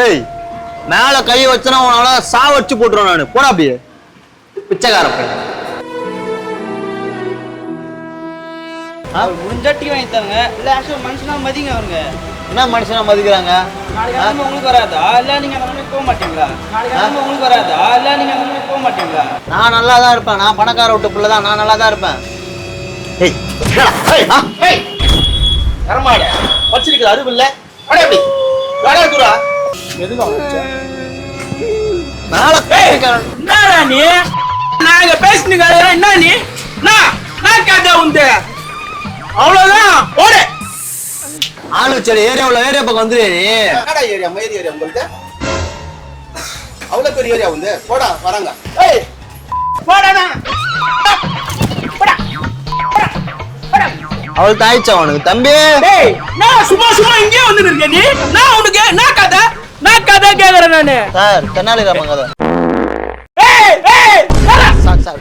ஏய் மேல கை வச்சனா உன்னால சாவச்சு போட்டுறேன் நானு. போடா அப்படியே பிச்சைக்கார பையன். முடிஞ்சாட்டி வாங்கி தரங்க. இல்ல ஆக்சுவலா மனுஷனா மதிங்க அவருங்க. என்ன மனுஷனா மதிக்கிறாங்க? நாளைக்கு உங்களுக்கு வராதா? இல்ல நீங்க அந்த மாதிரி போக மாட்டீங்களா? நாளைக்கு உங்களுக்கு வராதா? இல்ல நீங்க அந்த மாதிரி போக மாட்டீங்களா? நான் நல்லா தான் இருப்பேன். நான் பணக்கார விட்டு பிள்ளை தான். நான் நல்லா தான் இருப்பேன். ஏய் ஏய் கரமாட வச்சிருக்கிற அறிவு இல்ல. அடே அப்படி வாடா குரா. எதுக்கு வச்ச? மேல என்னடா நீ? நாங்க பேசினீங்க என்ன நீ? நான் கதை உண்டு. அவ்வளவுதான் ஓடு. ஆளு சரி ஏரியா பக்கம் வந்துரு நீ. என்னடா ஏரியா மயிர் ஏரியா உங்களுக்கு? அவ்வளவு பெரிய ஏரியா வந்து போடா வராங்க. ஏய் போடா. போடா. அவள் தாய்ச்சா உனக்கு தம்பி. டேய் நான் சும்மா இங்கே வந்து இருக்க நீ. நான் உனக்கு நான் கதை கேக்குறேன் நானு. சார் தென்னாலி ராமன் கதை. ஏய் சார்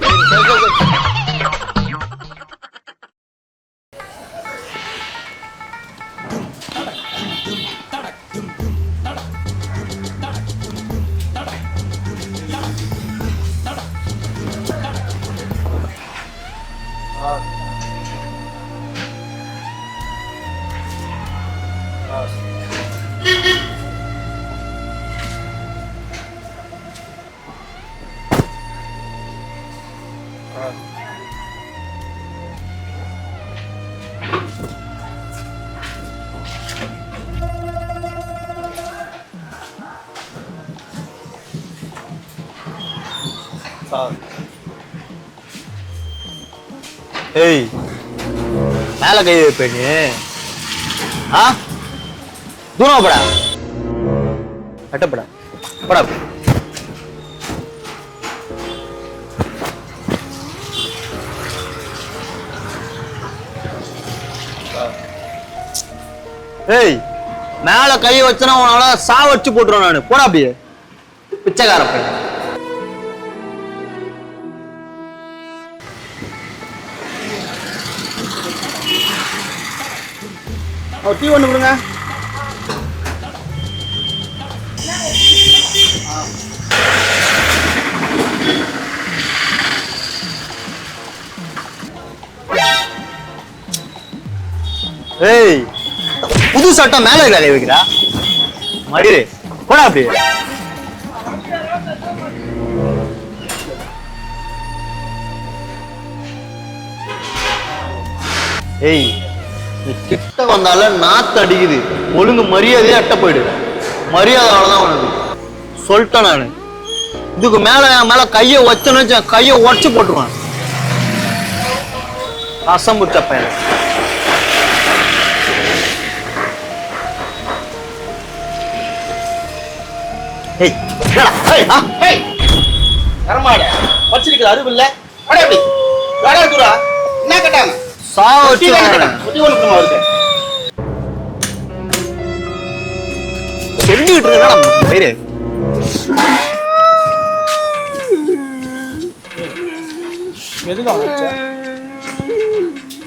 ஏய் மேல கை வைப்ப நீ. தூரம் படா அட்டப்படா படா. ஏய் மேல கை வச்சனா உன்னால சாவச்சு போட்டுறேன் நானு. போடா அப்படியே பிச்சைக்கார பையன். டீ ஒண்ணு கொடுங்க. ஏய் புது சட்டம் மேல கை வைக்கிறா மடிரே. போடா அப்படியே. ஏய் நீ கிட்ட வந்தால நாத்து அடிக்குது. ஒழுங்கு மரியாதையே அட்ட போயிடு. மரியாதை அவ்வளவுதான் உனக்கு சொல்லிட்டேன் நானு. இதுக்கு மேல என் மேல கைய வச்சேன்னு கைய உடச்சு போட்டுருவான். ரசம் புடிச்ச பையன். கரமாட வச்சிருக்கிற அறிவு இல்ல. அடே அப்படி வாடா குரா. என்ன கேட்டாங்க? சாவச்சு சொல்லிட்டு இருக்கா.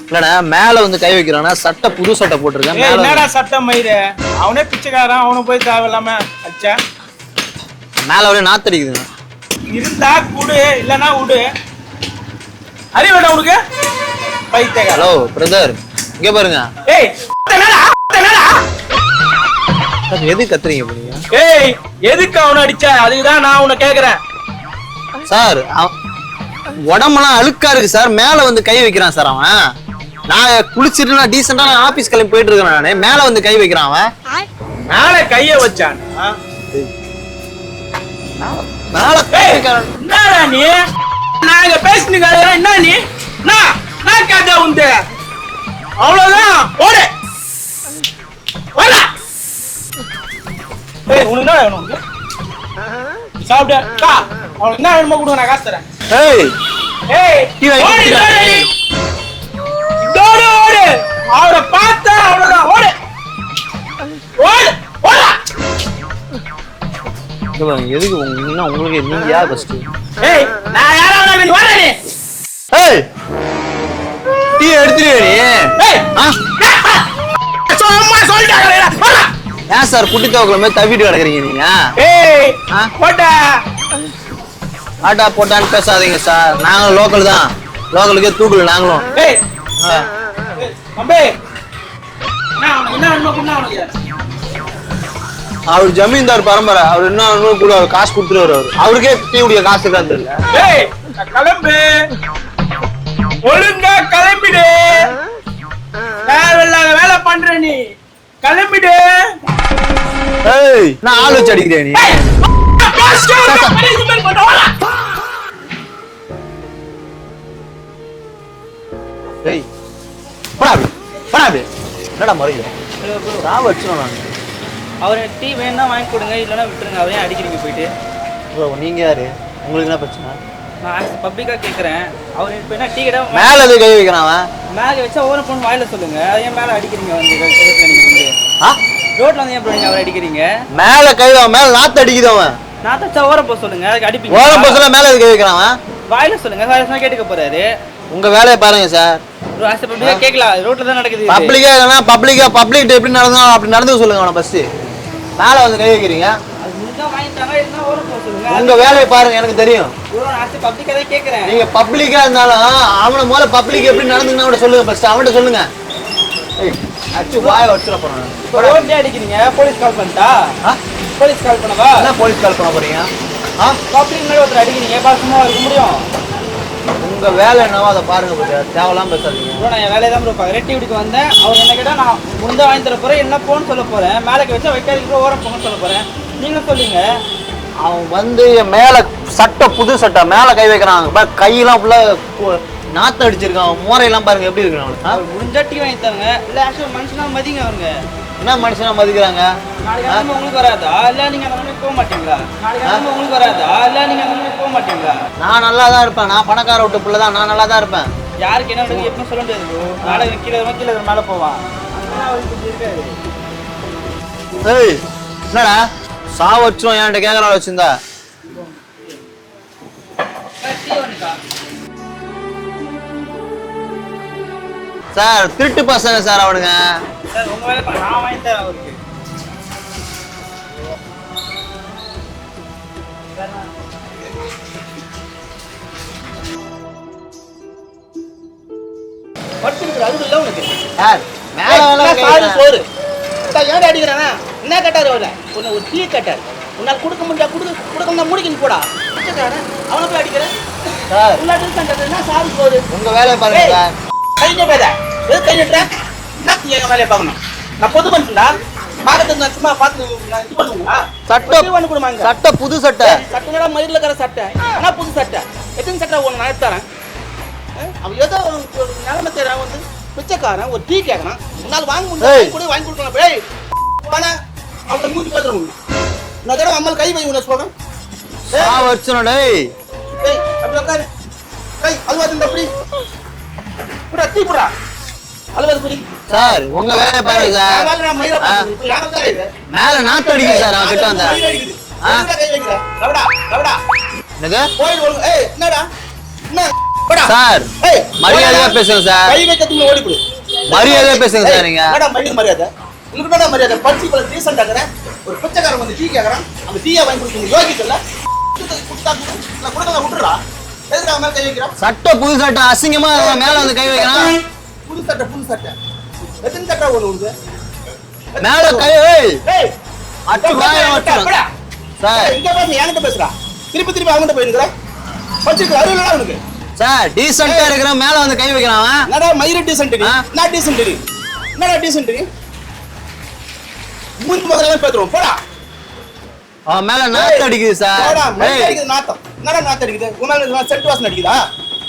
இல்லடா மேல வந்து கை வைக்கிறானா சட்டை புது சட்டை போட்டிருக்கேன். என்னடா சட்டம் மயிறு? அவனே பிச்சைக்காரன். அவனு போய் தேவையில்லாம அச்சா மேல ஒரே நாத்தடிக்குது. இருந்தா குடு இல்லன்னா விடு. அறிவேடா உனக்கு பைத்தியக்கார. ஹலோ பிரதர் இங்க பாருங்க. ஏய் எதுக்கு கத்துறீங்க நீங்க? ஏய் எதுக்கு அவனை அடிச்ச? அதுக்குதான் நான் உன்னை கேக்குறேன். சார் உடம்பெல்லாம் அழுக்கா இருக்கு சார். மேல வந்து கை வைக்கிறான் சார் அவன். நான் குளிச்சிட்டு நான் டீசெண்டா நான் ஆபீஸ் கிளம்பி போயிட்டு இருக்கேன். நானு மேல வந்து கை வைக்கிறான் அவன். மேல கைய வச்சான். மேல என்னடா நீ? நாங்க பேசினீங்க என்ன நீ? நான் கதை உண்டு. அவ்வளவுதான் ஓடு. ஏய் உனக்கு என்ன வேணும்? சாப்பிடு. அவனுக்கு என்ன வேணுமோ கொடுங்க, நான் காசு தரேன். ஏய் ஏய் ஓடு ஓடு. அவரை பார்த்தா அவ்வளவுதான் ஓடு ஓடு ஓடா. எதுக்கு உங்களுக்கு நீங்க யார் ஃபர்ஸ்ட்? ஏய் நான் யாராவது வேணும் வர நீ. ஏய் டீ எடுத்துறியா நீ? ஏய் ஏன் சார் குட்டி தோக்கல மாதிரி தவிட்டு கிடக்குறீங்க நீங்க? ஏய் ஆ? போடா. ஆட்டா போட்டான்னு பேசாதீங்க சார். நாங்களும் லோக்கல் தான். லோக்கலுக்கே தூக்கல நாங்களும். ஏய் ஆ. அம்பே என்ன உனக்கு? அவர் ஜமீன்தார் பரம்பரை. அவர் என்ன கூட அவர் காசு கொடுத்துருவாரு. அவருக்கே டீ குடிக்க காசு இருக்கான்னு தெரியல. ஏய் கிளம்பு, ஒழுங்கா கிளம்பிடு. தேவையில்லாத வேலை பண்ற நீ, கிளம்பிடு. ஏய் நான் ஆள் வச்சு அடிக்கிறேன் நீ. ஏய் போடா அப்படி, போடா அப்படி. என்னடா மறையில சாவ வச்சிரும் நான். அவர் டீ வேணா வாங்கி கொடுங்க, இல்லைன்னா விட்டுருங்க. அவரையும் அடிக்கிறீங்க போயிட்டு. ப்ரோ நீங்க யாரு? உங்களுக்கு என்ன பிரச்சனை? நான் பப்ளிக்காக கேட்குறேன். அவர் இப்போ என்ன டீ கடை மேல எது கை வைக்கிறான் அவன்? மேலே வச்சா ஓரம் பொண்ணு வாயில சொல்லுங்க. அதை ஏன் மேலே அடிக்கிறீங்க வந்து ரோட்டில் ஆ? ரோட்டில் வந்து ஏன் ப்ரோ நீங்கள் அவர் அடிக்கிறீங்க? மேல கை மேல நாத்து அடிக்குது அவன். நான் தச்சா ஓரம் போக சொல்லுங்க, அதுக்கு அடிப்பீங்க. ஓரம் பசல மேல எது கை வைக்கிறான் அவன்? வாயில சொல்லுங்க, வாயில கேட்டுக்க போறாரு. உங்க வேலையை பாருங்க சார். ப்ரோ ஆசை பப்ளிக்காக கேட்கலாம், ரோட்டில் தான் நடக்குது. பப்ளிக்கா இல்லைன்னா பப்ளிக் எப்படி நடந்தோம் அப்படி நடந்து சொல்லுங்க அவனை ஃபர்ஸ்ட். மேல வந்து கை வைக்கிறீங்க. அது முடிஞ்சா வாங்கிட்டாங்க, இல்லைன்னா ஓரம் போக சொல்லுங்க. உங்க வேலையை பாருங்க, எனக்கு தெரியும். ப்ரோ நான் ஆசை பப்ளிக்காக தான் கேட்குறேன். நீங்க பப்ளிக்கா இருந்தாலும் அவனை முதல்ல பப்ளிக் எப்படி நடந்துங்கன்னா அவனை சொல்லுங்க ஃபர்ஸ்ட். அவன்கிட்ட சொல்லுங்க. ஏய் அச்சு வாயை வச்சுட போறேன். இப்போ ரோட்லேயே அடிக்கிறீங்க, போலீஸ் கால் பண்ணிட்டா? போலீஸ் கால் பண்ணவா? என்ன போலீஸ் கால் பண்ண போறீங்க? ஆ? பப்ளிக் முன்னாடி ஒருத்தர் அடிக்கிறீங்க, பாசமாக இருக்க முடியும்? உங்க வேலை என்னவோ அதை பாருங்க பத்தியா. தேவையில்லாம பேசாதீங்க. ப்ரோ நான் என் வேலையை தான் ப்ரோ பார்க்குறேன். டீ குடிக்க வந்தேன். அவர் என்ன கேட்டால் நான் முந்தா வாங்கி தர போகிறேன், என்ன போன்னு சொல்ல போகிறேன். மேலே வச்சா வைக்காதீங்க, ஓரம் போகணும்னு சொல்ல போகிறேன். நீங்கள் சொல்லுங்க. அவன் வந்து என் மேல சட்டை, புது சட்டை மேல கை வைக்கிறான். கையெல்லாம் ஃபுல்லா நாத்து அடிச்சிருக்கான். மோரையெல்லாம் பாருங்க எப்படி இருக்கு அவனுக்கு. அவர் முடிஞ்சா டீ வாங்கி தருங்க, இல்லை ஆக்சுவலாக மனுஷனா மதிங்க. அவருங்க என்ன மனுஷனா மதிக்கிறாங்க? நாளைக்கு கிளம்ப உங்களுக்கு வராதா? இல்லை நீங்கள் அந்த மாதிரி போக மாட்டீங்களா? நாளைக்கு கிளம்ப உங்களுக்கு வராதா? இல்லை நீங்கள் அந்த மாதிரி போக மாட்டீங்களா? நான் நல்லா தான் இருப்பேன். நான் பணக்கார விட்டு பிள்ளை தான். நான் நல்லா தான் இருப்பேன். யாருக்கு என்ன நடக்குது எப்பவும் சொல்ல முடியாது ப்ரோ. நாளைக்கு கீழே மேலே போவான். அங்கே அவருக்கு இருக்காது. ஏய் என்னடா சா வச்சோம் என்கிட்ட கேட்கற வச்சிருந்தா? சார் திருட்டு பசங்க சார் அவனுங்க. சார் உங்கள் வேலை நான் வாங்கி தரேன் அவருக்கு. படிச்சிருக்கிற அது இல்லை உனக்கு. சார் மேல சாரு சோறு ஏன் அடிக்கிறானா? என்ன கட்டாரு அவரை? உன்னை ஒரு டீ கட்டார். உன்னால் கொடுக்க முடியா, கொடுக்க முடிக்கணும் போடா. அவனை போய் அடிக்கிறேன். சார் என்ன சாரு சோறு? உங்க வேலையை பாருங்க சார். கைஞ்ச பேத எது கைஞ்சிட்டேன்? என்ன எங்க வேலையை பார்க்கணும்? நான் பொது பண்ணுறா பார்க்கறது நான் சும்மா பார்த்து நான் இது பண்ணுங்களா? சட்டை பண்ணி கொடுமாங்க. சட்டை புது சட்டை. சட்டையோட மயிரில் இருக்கிற சட்டை ஆனா புது சட்டை. எத்தனை சட்டை ஒன்று நான் எடுத்துறேன். அவன் ஏதோ நிலைமை தேவை வந்து பிச்சைக்காரன் ஒரு டீ கேட்கறான். உன்னால் வாங்க முடியாது கூட வாங்கி கொடுக்கணும். ஏய் பணம் அவனை மூஞ்சி பார்த்துருவோம். நான் தடவை அம்மல் கை வை உன்னை சொல்றேன். சா வச்சோம் டேய். ஏய் அப்படி உட்காரு. ஏய் அல்வாது இந்த அப்படி புடா டீ புடா அல்வாது புடி. சார் உங்க வேலையை பாருங்க சார். நான் மயிரை பார்த்து யாரும் தான் இது மேல நாத்து அடிக்குது சார் அவன் கிட்ட வந்தா. கை வைக்கிற லவடா லவடா என்னது? கோயில் ஒழுங்கு. ஏய் என்னடா என்ன போடா சார் ஏய் மரியாதையா பேசுங்க சார். கை வைக்கிறதுக்கு ஓடி போடு. மரியாதையா பேசுங்க சார் நீங்க. என்னடா மரியாதை? உங்களுக்கு என்னடா மரியாதை? படிச்சு பல டீசன்ட் ஆகறேன். ஒரு பிச்சைக்காரன் வந்து டீ கேக்குறான். அந்த டீயை வாங்கி கொடுக்கணும் யோகிக்கல. நான் கொடுக்க விட்டுறா. எதுக்கு அவன் மேல கை வைக்கிறான்? சட்டை புது சட்டை அசிங்கமா அவன் மேல வந்து கை வைக்கிறான். புது சட்டை எத்தனை சட்டை ஒண்ணு உண்டு? மேல கை ஏய் ஏய் அட்டு வாய வச்சுறான் சார். எங்க பேச என்கிட்ட பேசுறா? திருப்பி அவன்கிட்ட போயிருக்கிற படிச்சிருக்க அறிவில்லடா உனக்கு. சார் டீசன்ட்டா இருக்கிற மேல வந்து கை வைக்கிறான் அவன். என்னடா மயிர டீசன்ட் நீ? நான் டீசன்ட் நீ? என்னடா டீசன்ட் நீ? மூஞ்சி முதல்ல பேத்துறோம் போடா. அவன் மேல நாத்து அடிக்குது சார். போடா மயிர ஏய் அடிக்குது நாத்தம். என்னடா நாத்து அடிக்குது? உன்னால சென்ட் வாசனை அடிக்குதா?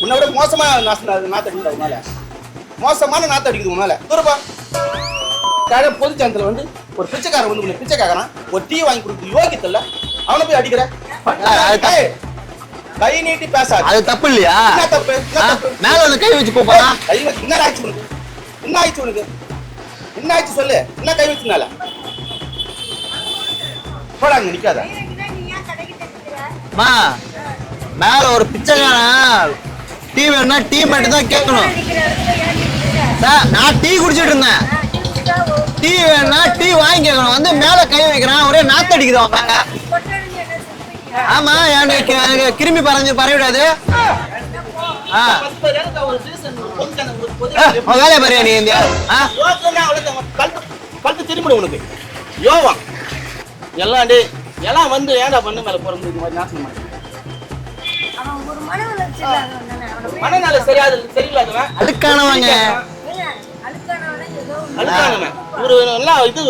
உன்னை விட மோசமா நாத்து அடிக்குது உன்னால. மோசமான நாத்து அடிக்குது உன்னால. தூரப்பா. காலை பொது சாந்தல வந்து ஒரு பிச்சைக்காரன் வந்து உன்னை பிச்சை கேக்குறான். ஒரு டீ வாங்கி கொடுத்து யோகித்தல்ல. அவனை போய் அடிக்கிற. ஏய் கை நீட்டி பேசாத. அது தப்பு இல்லையா? என்ன தப்பு? என்ன தப்பு? மேல வந்து கை வச்சு போறான். கை வச்சு என்ன ஆச்சு உனக்கு? என்ன ஆச்சு உனக்கு? என்ன ஆச்சு சொல்லு. என்ன கை வச்சுனால? போடாங்க நிக்காத. மா மேல ஒரு பிச்சைக்காரன் டீ வேணும்னா டீ மட்டும் தான் கேட்கணும் சார். நான் டீ குடிச்சிட்டு இருந்தேன். டீ டீ வேணா டீ வாங்கி கேட்கணும் வந்து மேல கை வைக்கிறான் ஒரே நாத்தடிக்குது அவன் மேல. ஆமா எனக்கு கிருமி பரவிடாது. வேலையை பாரு நீ கழுத்து திரும்பிடும் உனக்கு யோவா எல்லாம் டே எல்லாம் வந்து ஏன்டா பண்ணு மேல போறது இந்த மாதிரி நாசம் பண்ணு. மனநல சரியில்லாதவன் அதுக்கானவங்க அதுக்கானவன் இவரு எல்லாம் இது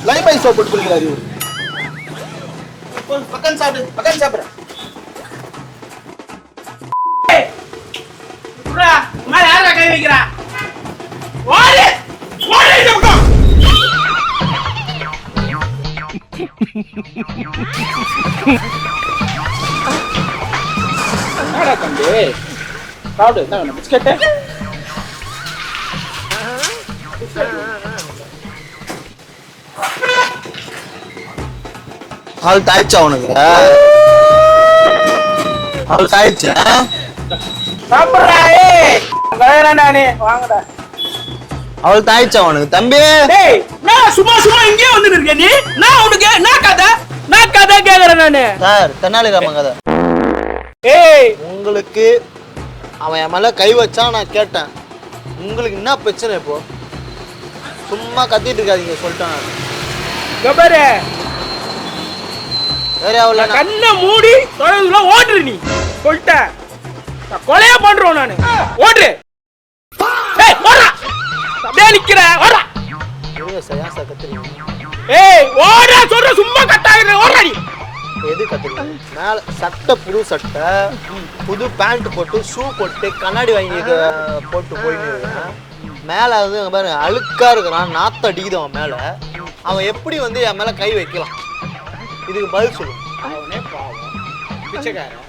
லைபாய் சோப் போட்டு குளிக்கிறாரு இவரு. பக்கம் சாப்பிடுறேன் யாரா கை வைக்கிறா தம்பி சாப்பிடு என்ன வேணும் பிஸ்கெட்டு அவள் தாய்ச்சா உனக்கு அவள் தாய்ச்சா சாப்பிடுறா நானே வாங்கடா அவள் தாய்ச்சா உனக்கு தம்பி. டேய் நான் சும்மா இங்கே வந்துட்டு இருக்கேன் நீ நான் உனக்கு நான் கதை கேக்குறேன் நானு சார் தென்னாலிராமன் கதை. ஏய் உங்களுக்கு அவன் என் மேல கை வச்சா நான் கேட்டேன் உங்களுக்கு என்ன பிரச்சனை இப்போ சும்மா கத்திட்டு இருக்காதீங்க சொல்லிட்டேன். பாரு வேற அவள கண்ணை மூடி தொலைவுல ஓடுற நீ சொல்லிட்ட கொலையா பண்றோம் நானு ஓடு ஏய் ஓடுடா அப்படியே நிக்கிற ஓடுடா சரியா சார் கத்துறீங்க. ஏய் ஓடுடா சொல்ற சும்மா கட்டாயிர ஓடுடா நீ எது கத்துறீங்க மேல சட்டை புது சட்டை புது பேண்ட் போட்டு ஷூ போட்டு கண்ணாடி வாங்கி போட்டு போயின்னு இருக்கேன் மேல வந்து பாருங்க அழுக்கா இருக்கிறான் நாத்த அடிக்குது அவன் மேல அவன் எப்படி வந்து என் மேல கை வைக்கலாம் இதுக்கு பதில் சொல்லு. அவனே பாவம் பிச்சைக்காரன்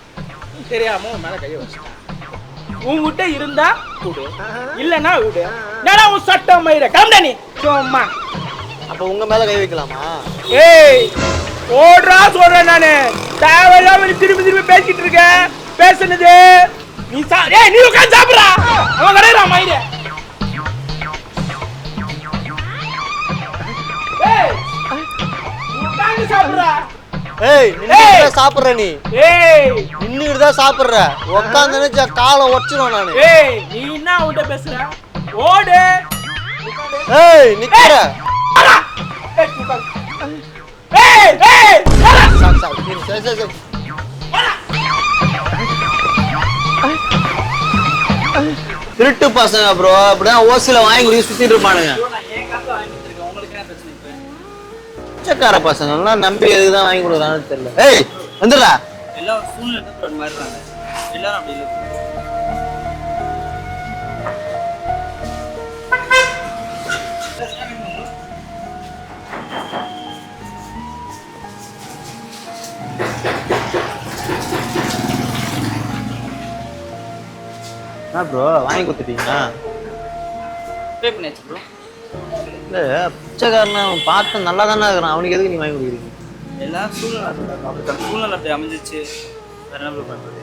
தெரியாம உன் மேல கையை வச்சுட்டான் உன்கிட்ட இருந்தா விடு இல்லன்னா விடு நேரா உன் சட்டம் மயிர கம்டா நீ சும்மா அப்ப உங்க மேல கை வைக்கலாமா? ஏய் ஓடுறா சொல்றேன் நானு தேவையில்லாம நீ திரும்பி பேசிட்டு இருக்க பேசுனது நீ ஏய் நீ உட்கார்ந்து சாப்பிடுறா அவன் கடையறா மயிர ஏய் உட்கார்ந்து சாப்பிடுறா ஏய் நின்னுட்டு சாப்பிடுற நீ ஏய் நின்னுட்டு தான் சாப்பிடுற உட்கார்ந்து காலை உடைச்சிரும் நானு. ஏய் நீ என்ன உன்ட பேசுற ஓடு ஏய் நிக்கிற ஏய் ஏய் சரி திருட்டு பசங்க ப்ரோ அப்படிதான் ஓசில வாங்கி குடி சுத்திட்டு இருப்பானுங்க. பிச்சைக்கார பசங்க எல்லாம் நம்பி எதுதான் வாங்கி கொடுக்குறான்னு தெரியல. ஏய் வந்துடுறா எல்லாம் சூழ்நிலை மாறுறாங்க எல்லாரும் அப்படி இல்லை. ப்ரோ வாங்கி கொடுத்துட்டீங்களா? பே பண்ணியாச்சு ப்ரோ. இல்லை பிச்சைக்காரனை அவன் பார்த்து நல்லா தானே இருக்கிறான் அவனுக்கு எதுக்கு நீ வாங்கி கொடுக்குறீங்க? எல்லாம் சூழ்நிலை அப்படி அமைஞ்சிச்சு வேற என்ன ப்ரோ பண்ணுறது?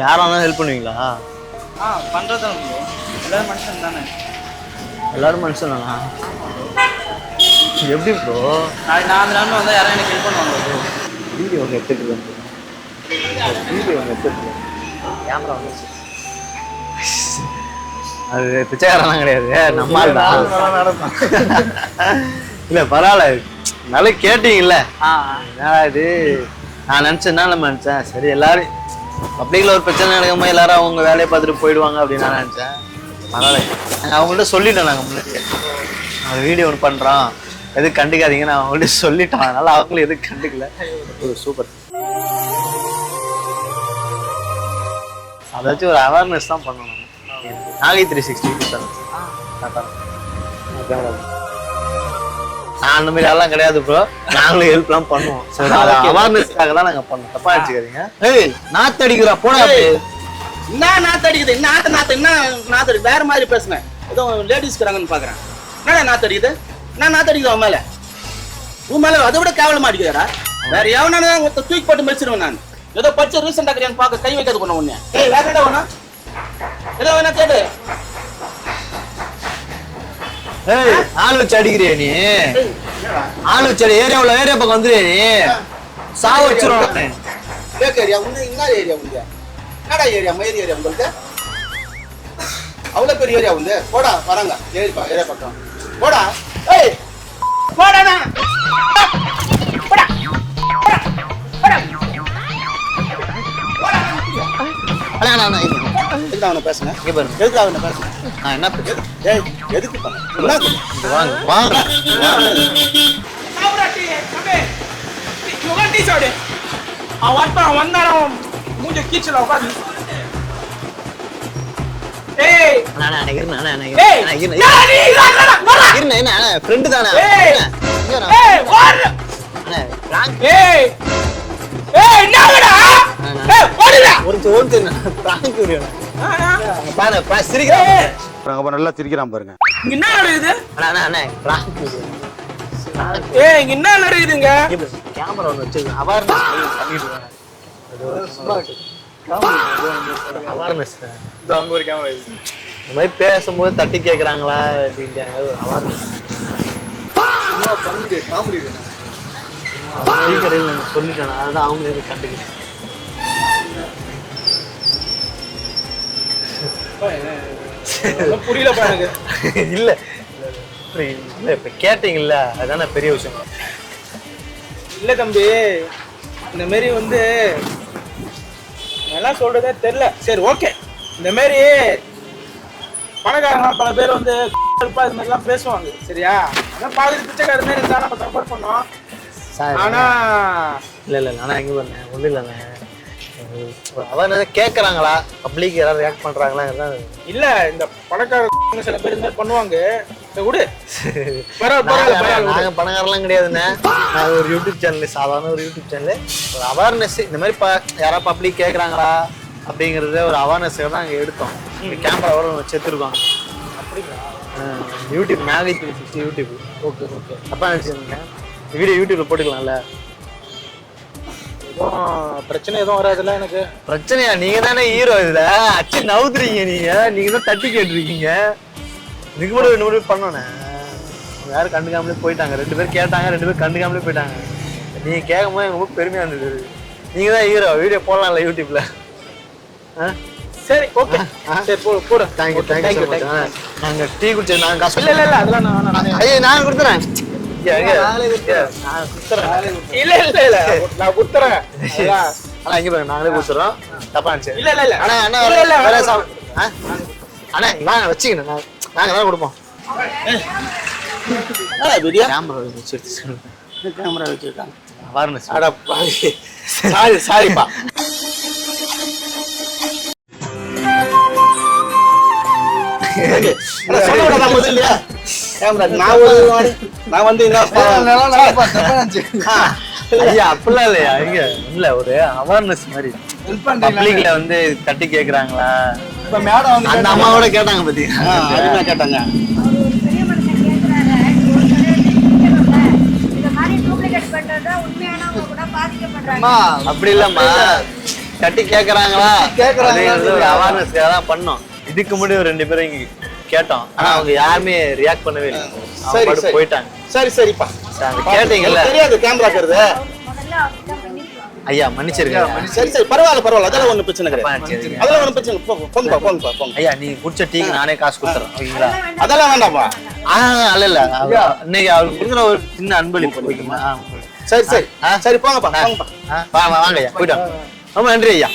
யாராக இருந்தாலும் ஹெல்ப் பண்ணுவீங்களா? பண்ணுறது தான் ப்ரோ எல்லாரும் மனுஷன் தானே. எல்லாரும் மனுஷன் தானா? எப்படி ப்ரோ நாளைக்கு நான் அந்த நாள் வந்தால் யாரும் எனக்கு ஹெல்ப் பண்ணுவாங்க ப்ரோ. வீடியோ ஒன்று எடுத்துக்கலாம் கேமரா வந்துச்சு அது பிச்சைக்காரெல்லாம் கிடையாது நம்ம ஆள் தான். இல்லை பரவாயில்ல நல்லா கேட்டீங்கல்ல என்னடா இது நான் நினச்சேன்னா நம்ம நினச்சேன் சரி எல்லாரும் பப்ளிக்கில் ஒரு பிரச்சனை நடக்கும்போது எல்லாரும் அவங்க வேலையை பார்த்துட்டு போயிடுவாங்க அப்படின்னு நான் நினச்சேன். பரவாயில்ல நாங்கள் அவங்கள்ட்ட சொல்லிட்டோம் நாங்கள் முன்னாடி நாங்கள் வீடியோ ஒன்று பண்ணுறோம் எதுவும் கண்டுக்காதீங்க நான் அவங்கள்ட்ட சொல்லிட்டோம் அதனால அவங்களும் எதுவும் கண்டுக்கல. ஒரு சூப்பர் அதாச்சும் ஒரு அவேர்னஸ் தான் பண்ணணும். நாகை 360 சார் நான் அந்த மாதிரி எல்லாம் கிடையாது ப்ரோ நாங்களும் ஹெல்ப்லாம் பண்ணுவோம். சரி அவேர்னஸ்க்காக தான் நாங்கள் பண்ணோம் தப்பா வச்சுக்காதீங்க. ஏய் நாத்து அடிக்கிறா போனா என்ன நாத்து அடிக்குது என்ன நாத்து என்ன நாத்து அடிக்குது வேற மாதிரி பேசுனேன் ஏதோ லேடிஸ் இருக்கிறாங்கன்னு பாக்குறேன். என்னடா நாத்து அடிக்குது என்ன நாத்து அடிக்குது அவன் மேல உன் மேல அதை விட கேவலமா அடிக்குதாடா வேற எவனான தூக்கி போட்டு மெச்சிருவேன் நான் ஏதோ பச்சை ரீசெண்டா கிடையாது பார்க்க கை வைக்காது பண்ண ஒண்ணு. ஏய் வேற என்ன வேணும் ஏதோ வேணா கேடு ஏய் ஆள் வச்சு அடிக்கிறியா நீ ஆள் வச்சு அடி ஏரியா பக்கம் வந்துரு நீ சாவ வச்சிரும் லேக் ஏரியா உங்க என்ன ஏரியா உங்க என்னடா ஏரியா மயிர் ஏரியா உங்களுக்கு அவ்வளவு பெரிய ஏரியா வந்து போடா வராங்க ஏரியா பக்கம் போடா ஏய் போடா போடா எதுக்கு அவனை பேசுனேன் இங்க பாருங்க எதுக்கு அவனை பேசுனேன் நான் என்ன பேச ஏய் எதுக்கு பண்ண என்ன வாங்க வாங்க சாவுடா டீ கம்பே யோகா டீ சாவுடே அவன் வந்தானே மூஞ்ச கீச்சல உட்கார்ந்து ஏய் நான் நினைக்கிறேன் ஏய் என்ன ஃப்ரெண்ட் தானே ஏய் ஏய் ஓடு ஏய் ஏய் என்னடா ஏய் ஓடுடா ஒரு பிராங்க் வீடியோ பாருங்க சிரிக்கிறாங்க நல்லா சிரிக்கிறான் பாருங்க இங்க என்ன நடக்குது அண்ணா பிராங்க் வீடியோ ஏய் இங்க என்ன நடக்குதுங்க கேமரா ஒன்று வச்சிருக்கேன் அவேர்னஸ் ஒரு கேமரா இந்த மாதிரி பேசும்போது தட்டி கேட்குறாங்களா அப்படின்ட்டாங்க அவேர்னஸ் சொல்லிட்டேன் அதுதான் அவங்களே கண்டுக்கிறேன் புரியல பாருங்க இல்ல இப்ப கேட்டீங்கல்ல அதான பெரிய விஷயம் இல்ல தம்பி இந்த மாதிரி வந்து நல்லா சொல்றதே தெரியல சரி ஓகே இந்த மாதிரி பணக்காரங்க பல பேர் வந்து இது மாதிரிலாம் பேசுவாங்க சரியா அதான் பாதி பிச்சைக்கார மாதிரி இருந்தா நம்ம சப்போர்ட் பண்ணோம் ஆனா இல்ல ஆனா எங்க பண்ணேன் ஒண்ணும் இல்லைண்ணே அவன் கேட்கறாங்களா பப்ளிக் யாராவது ரியாக்ட் பண்றாங்களா இல்ல இந்த பணக்காரங்க சில பேர் இந்த மாதிரி பண்ணுவாங்க விடு பரவாயில்ல நாங்க பணக்காரெல்லாம் கிடையாதுண்ணே நாங்க ஒரு யூடியூப் சேனல் சாதாரண ஒரு யூடியூப் சேனல் ஒரு அவேர்னஸ் இந்த மாதிரி யாராவது பப்ளிக் கேட்கறாங்களா அப்படிங்கறத ஒரு அவேர்னஸ் தான் நாங்க எடுத்தோம் கேமரா வர வச்சிருக்கோம் அப்படிங்களா YouTube Maggi 360 YouTube okay okay அப்பா நினைச்சிருங்க வீடியோ யூடியூப்ல போட்டுக்கலாம்ல பிரச்சனை எதுவும் வராதுல்ல எனக்கு பிரச்சனையா நீங்க தானே ஹீரோ இதுல அச்சு நவுத்துறீங்க நீங்க தான் தட்டி கேட்டுருக்கீங்க இதுக்கு கூட இன்னொரு பண்ணோண்ணே யாரும் கண்டுக்காமலே போயிட்டாங்க 2 பேர் கேட்டாங்க 2 பேர் கண்டுக்காமலே போயிட்டாங்க நீங்க கேட்கும் போது எனக்கு ரொம்ப பெருமையா இருந்தது நீங்க தான் ஹீரோ வீடியோ போடலாம்ல யூடியூப்ல சரி ஓகே சரி போடு தேங்க்யூ நாங்க டீ குடிச்சு நாங்க காசு இல்ல அதெல்லாம் நான் ஐயா நான் கொடுத்துறேன் இல்ல நான் குடுத்துறேன் ஆனா இங்க பாருங்க நாங்களே கொடுத்துறோம் தப்பா நினைச்சு இல்ல அண்ணா அண்ணா வாங்க வச்சுக்கணும் நாங்க தான் கொடுப்போம் கேமரா வச்சிருக்காங்க அவேர்னஸ் அட சாரிப்பா நான் வந்து ஐயா அப்படிலாம் இல்லையா இங்க இல்ல ஒரு அவேர்னஸ் மாதிரி பப்ளிக்ல வந்து தட்டி கேக்குறாங்களா இப்ப மேடம் வந்து அந்த அம்மாவோட கேட்டாங்க பாத்தீங்களா அதுதான் கேட்டாங்க அப்படி இல்லம்மா தட்டி கேக்குறாங்களா ஒரு அவேர்னஸ்க்காக தான் பண்ணோம் இதுக்கு முன்னாடி ஒரு 2 பேரும் இங்க கேட்டோம் ஆனா அவங்க யாருமே ரியாக்ட் பண்ணவே இல்லை அவங்க போயிட்டாங்க சரிப்பா கேட்டீங்கல்ல தெரியாது கேமரா இருக்கிறது ஐயா மன்னிச்சிருக்கேன் சரி பரவாயில்ல அதெல்லாம் ஒண்ணும் பிரச்சனை கிடையாது அதெல்லாம் ஒண்ணும் பிரச்சனை போங்க ஐயா நீங்க குடிச்ச டீக்கு நானே காசு கொடுத்துறேன் ஓகேங்களா அதெல்லாம் வேண்டாம்ப்பா இல்ல இன்னைக்கு அவருக்கு கொடுக்குற ஒரு சின்ன அன்பளிப்பு ஓகேமா சரி போங்கப்பா வாங்க ஐயா போயிட்டோம் ரொம்ப நன்றி ஐயா